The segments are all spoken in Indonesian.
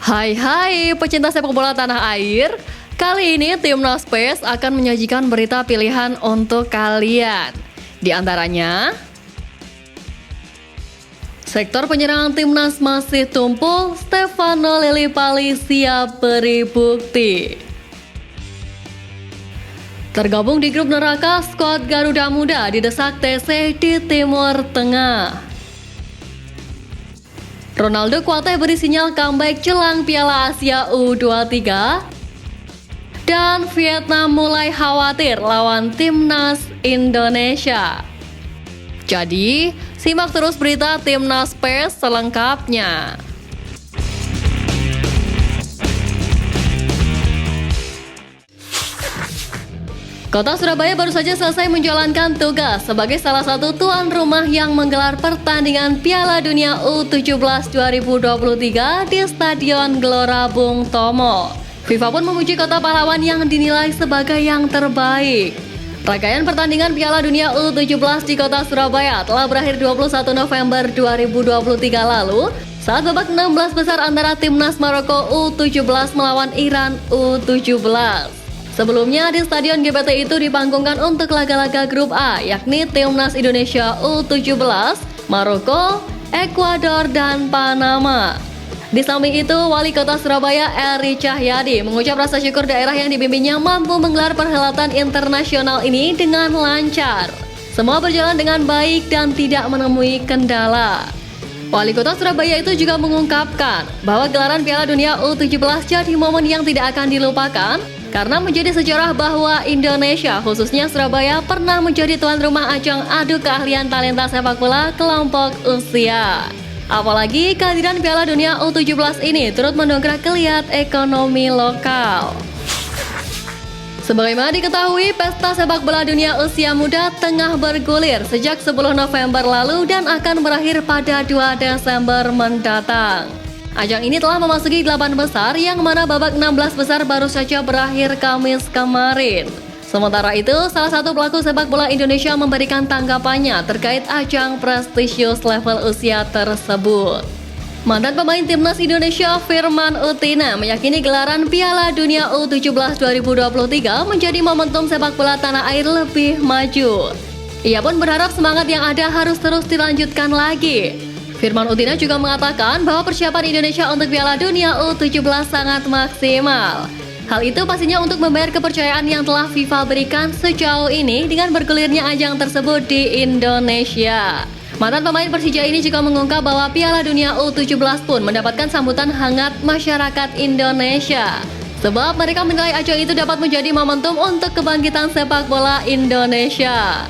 Hai pecinta sepak bola tanah air. Kali ini Timnas PES akan menyajikan berita pilihan untuk kalian. Di antaranya, sektor penyerang Timnas masih tumpul, Stefano Lillipali siap beri bukti. Tergabung di grup neraka, skuad Garuda Muda didesak TC di Timur Tengah. Ronaldo Kuate beri sinyal comeback jelang Piala Asia U23. Dan Vietnam mulai khawatir lawan Timnas Indonesia. Jadi, simak terus berita Timnas PES selengkapnya. Kota Surabaya baru saja selesai menjalankan tugas sebagai salah satu tuan rumah yang menggelar pertandingan Piala Dunia U17 2023 di Stadion Gelora Bung Tomo. FIFA pun memuji kota pahlawan yang dinilai sebagai yang terbaik. Rangkaian pertandingan Piala Dunia U17 di kota Surabaya telah berakhir 21 November 2023 lalu saat babak 16 besar antara Timnas Maroko U17 melawan Iran U17. Sebelumnya di Stadion GBT itu dipanggungkan untuk laga-laga grup A, yakni Timnas Indonesia U17, Maroko, Ekuador, dan Panama. Di samping itu, Wali Kota Surabaya Eri Cahyadi mengucap rasa syukur daerah yang dipimpinnya mampu menggelar perhelatan internasional ini dengan lancar. Semua berjalan dengan baik dan tidak menemui kendala. Wali Kota Surabaya itu juga mengungkapkan bahwa gelaran Piala Dunia U17 jadi momen yang tidak akan dilupakan karena menjadi sejarah bahwa Indonesia, khususnya Surabaya, pernah menjadi tuan rumah ajang adu keahlian talenta sepak bola kelompok usia. Apalagi kehadiran Piala Dunia U17 ini turut mendongkrak geliat ekonomi lokal. Sebagaimana diketahui, pesta sepak bola dunia usia muda tengah bergulir sejak 10 November lalu dan akan berakhir pada 2 Desember mendatang. Ajang ini telah memasuki 8 besar yang mana babak 16 besar baru saja berakhir Kamis kemarin. Sementara itu, salah satu pelaku sepak bola Indonesia memberikan tanggapannya terkait ajang prestisius level usia tersebut. Mantan pemain Timnas Indonesia Firman Utina meyakini gelaran Piala Dunia U17 2023 menjadi momentum sepak bola tanah air lebih maju. Ia pun berharap semangat yang ada harus terus dilanjutkan lagi. Firman Utina juga mengatakan bahwa persiapan Indonesia untuk Piala Dunia U17 sangat maksimal. Hal itu pastinya untuk membayar kepercayaan yang telah FIFA berikan sejauh ini dengan bergulirnya ajang tersebut di Indonesia. Mantan pemain Persija ini juga mengungkap bahwa Piala Dunia U17 pun mendapatkan sambutan hangat masyarakat Indonesia. Sebab mereka menilai ajang itu dapat menjadi momentum untuk kebangkitan sepak bola Indonesia.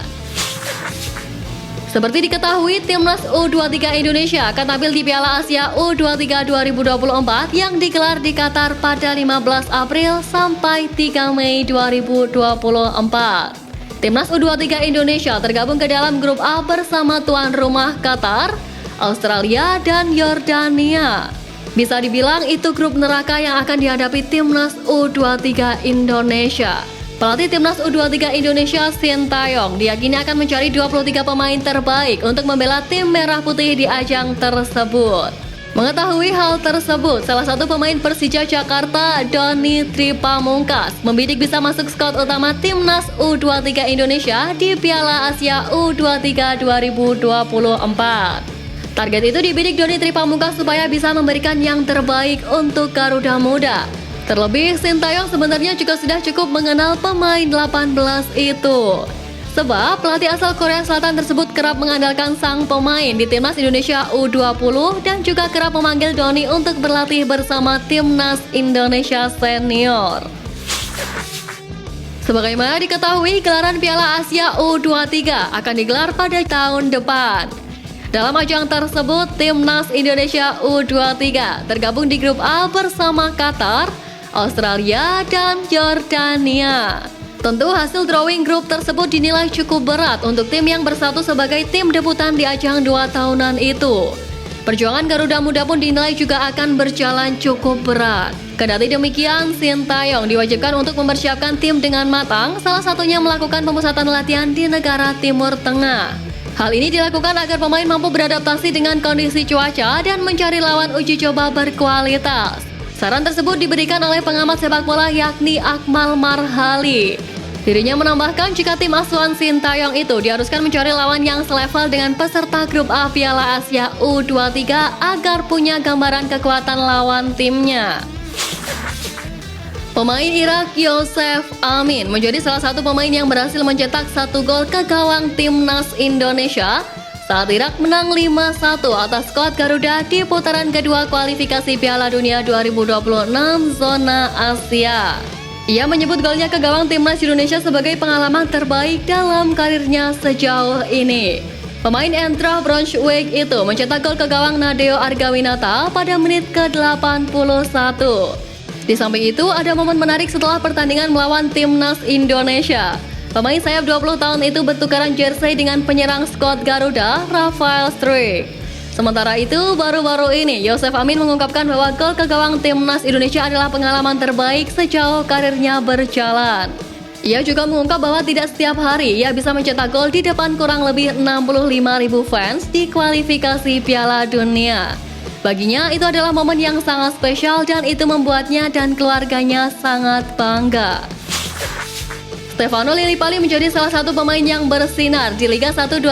Seperti diketahui, Timnas U23 Indonesia akan tampil di Piala Asia U23 2024 yang digelar di Qatar pada 15 April sampai 3 Mei 2024. Timnas U23 Indonesia tergabung ke dalam grup A bersama tuan rumah Qatar, Australia, dan Yordania. Bisa dibilang itu grup neraka yang akan dihadapi Timnas U23 Indonesia. Pelatih Timnas U23 Indonesia Sintayong diyakini akan mencari 23 pemain terbaik untuk membela tim merah putih di ajang tersebut. Mengetahui hal tersebut, salah satu pemain Persija Jakarta, Doni Tripamungkas, membidik bisa masuk skuad utama Timnas U23 Indonesia di Piala Asia U23 2024. Target itu dibidik Doni Tripamungkas supaya bisa memberikan yang terbaik untuk Garuda Muda. Terlebih, Sintayong sebenarnya juga sudah cukup mengenal pemain 18 itu. Sebab pelatih asal Korea Selatan tersebut kerap mengandalkan sang pemain di Timnas Indonesia U20 dan juga kerap memanggil Doni untuk berlatih bersama Timnas Indonesia Senior. Sebagaimana diketahui, gelaran Piala Asia U23 akan digelar pada tahun depan. Dalam ajang tersebut, Timnas Indonesia U23 tergabung di grup A bersama Qatar, Australia, dan Yordania. Tentu hasil drawing grup tersebut dinilai cukup berat untuk tim yang bersatu sebagai tim debutan di ajang 2 tahunan itu. Perjuangan Garuda Muda pun dinilai juga akan berjalan cukup berat. Kendati demikian, Sintayong diwajibkan untuk mempersiapkan tim dengan matang, salah satunya melakukan pemusatan latihan di negara Timur Tengah. Hal ini dilakukan agar pemain mampu beradaptasi dengan kondisi cuaca dan mencari lawan uji coba berkualitas. Saran tersebut diberikan oleh pengamat sepak bola yakni Akmal Marhali. Dirinya menambahkan jika tim asuhan Sintayong itu diharuskan mencari lawan yang selevel dengan peserta grup A Piala Asia U23 agar punya gambaran kekuatan lawan timnya. Pemain Irak Yosef Amin menjadi salah satu pemain yang berhasil mencetak 1 gol ke gawang timnas Indonesia saat Irak menang 5-1 atas skuad Garuda di putaran kedua kualifikasi Piala Dunia 2026 zona Asia. Ia menyebut golnya ke gawang timnas Indonesia sebagai pengalaman terbaik dalam karirnya sejauh ini. Pemain Eintracht Braunschweig itu mencetak gol ke gawang Nadeo Argawinata pada menit ke-81. Di samping itu, ada momen menarik setelah pertandingan melawan timnas Indonesia. Pemain sayap 20 tahun itu bertukaran jersey dengan penyerang skuad Garuda, Rafael Struijk. Sementara itu, baru-baru ini, Yosef Amin mengungkapkan bahwa gol ke gawang timnas Indonesia adalah pengalaman terbaik sejauh karirnya berjalan. Ia juga mengungkap bahwa tidak setiap hari ia bisa mencetak gol di depan kurang lebih 65.000 fans di kualifikasi Piala Dunia. Baginya, itu adalah momen yang sangat spesial dan itu membuatnya dan keluarganya sangat bangga. Stefano Lillipali menjadi salah satu pemain yang bersinar di Liga 1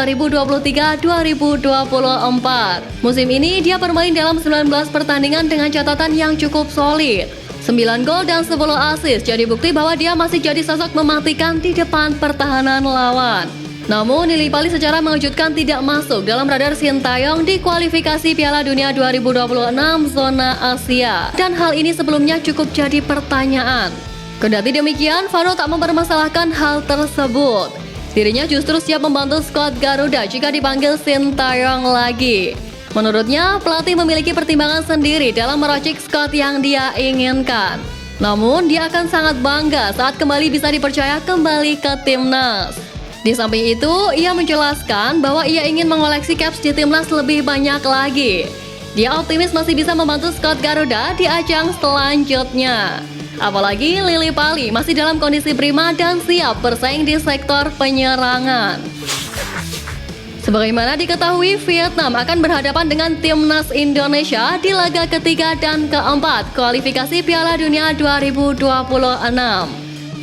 2023-2024. Musim ini dia bermain dalam 19 pertandingan dengan catatan yang cukup solid. 9 gol dan 10 assist jadi bukti bahwa dia masih jadi sosok mematikan di depan pertahanan lawan. Namun Lillipali secara mengejutkan tidak masuk dalam radar Sintayong di kualifikasi Piala Dunia 2026 zona Asia. Dan hal ini sebelumnya cukup jadi pertanyaan. Kendati demikian, Fano tak mempermasalahkan hal tersebut. Dirinya justru siap membantu skuad Garuda jika dipanggil Sintayong lagi. Menurutnya, pelatih memiliki pertimbangan sendiri dalam meracik skuad yang dia inginkan. Namun, dia akan sangat bangga saat kembali bisa dipercaya kembali ke timnas. Di samping itu, ia menjelaskan bahwa ia ingin mengoleksi caps di timnas lebih banyak lagi. Dia optimis masih bisa membantu skuad Garuda di ajang selanjutnya. Apalagi Lillipali masih dalam kondisi prima dan siap bersaing di sektor penyerangan. Sebagaimana diketahui, Vietnam akan berhadapan dengan timnas Indonesia di laga ketiga dan keempat kualifikasi Piala Dunia 2026.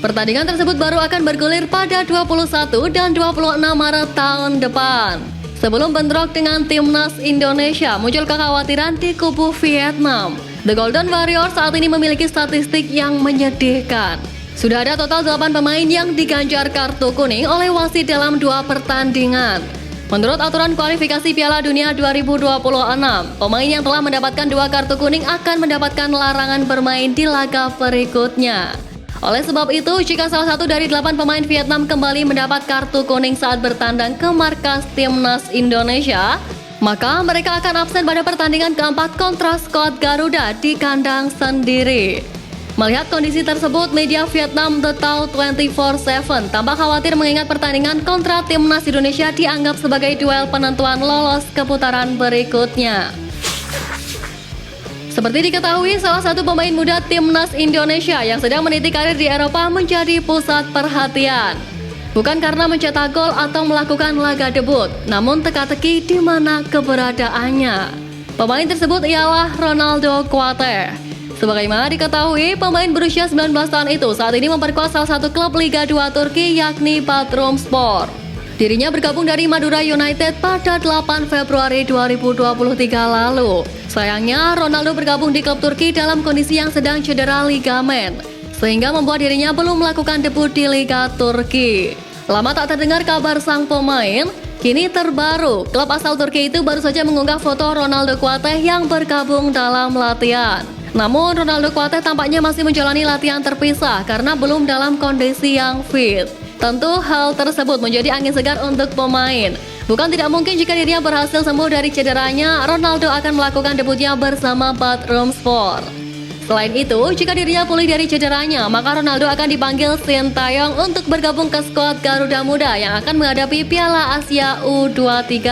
Pertandingan tersebut baru akan bergulir pada 21 dan 26 Maret tahun depan. Sebelum bentrok dengan timnas Indonesia, muncul kekhawatiran di kubu Vietnam. The Golden Warriors saat ini memiliki statistik yang menyedihkan. Sudah ada total 8 pemain yang diganjar kartu kuning oleh wasit dalam 2 pertandingan. Menurut aturan kualifikasi Piala Dunia 2026, pemain yang telah mendapatkan 2 kartu kuning akan mendapatkan larangan bermain di laga berikutnya. Oleh sebab itu, jika salah satu dari 8 pemain Vietnam kembali mendapat kartu kuning saat bertandang ke markas timnas Indonesia, maka mereka akan absen pada pertandingan keempat kontra skuad Garuda di kandang sendiri. Melihat kondisi tersebut, media Vietnam The Tau 24/7 tampak khawatir mengingat pertandingan kontra timnas Indonesia dianggap sebagai duel penentuan lolos ke putaran berikutnya. Seperti diketahui, salah satu pemain muda timnas Indonesia yang sedang meniti karir di Eropa menjadi pusat perhatian. Bukan karena mencetak gol atau melakukan laga debut, namun teka-teki di mana keberadaannya. Pemain tersebut ialah Ronaldo Kuate. Sebagaimana diketahui, pemain berusia 19 tahun itu saat ini memperkuat salah satu klub Liga 2 Turki yakni Trabzonspor. Dirinya bergabung dari Madura United pada 8 Februari 2023 lalu. Sayangnya, Ronaldo bergabung di klub Turki dalam kondisi yang sedang cedera ligamen, sehingga membuat dirinya belum melakukan debut di Liga Turki. Lama tak terdengar kabar sang pemain, kini terbaru, klub asal Turki itu baru saja mengunggah foto Ronaldo Kuate yang bergabung dalam latihan. Namun Ronaldo Kuate tampaknya masih menjalani latihan terpisah karena belum dalam kondisi yang fit. Tentu hal tersebut menjadi angin segar untuk pemain. Bukan tidak mungkin jika dirinya berhasil sembuh dari cederanya, Ronaldo akan melakukan debutnya bersama Trabzonspor. Selain itu, jika dirinya pulih dari cederanya, maka Ronaldo akan dipanggil Sintayong untuk bergabung ke skuad Garuda Muda yang akan menghadapi Piala Asia U23.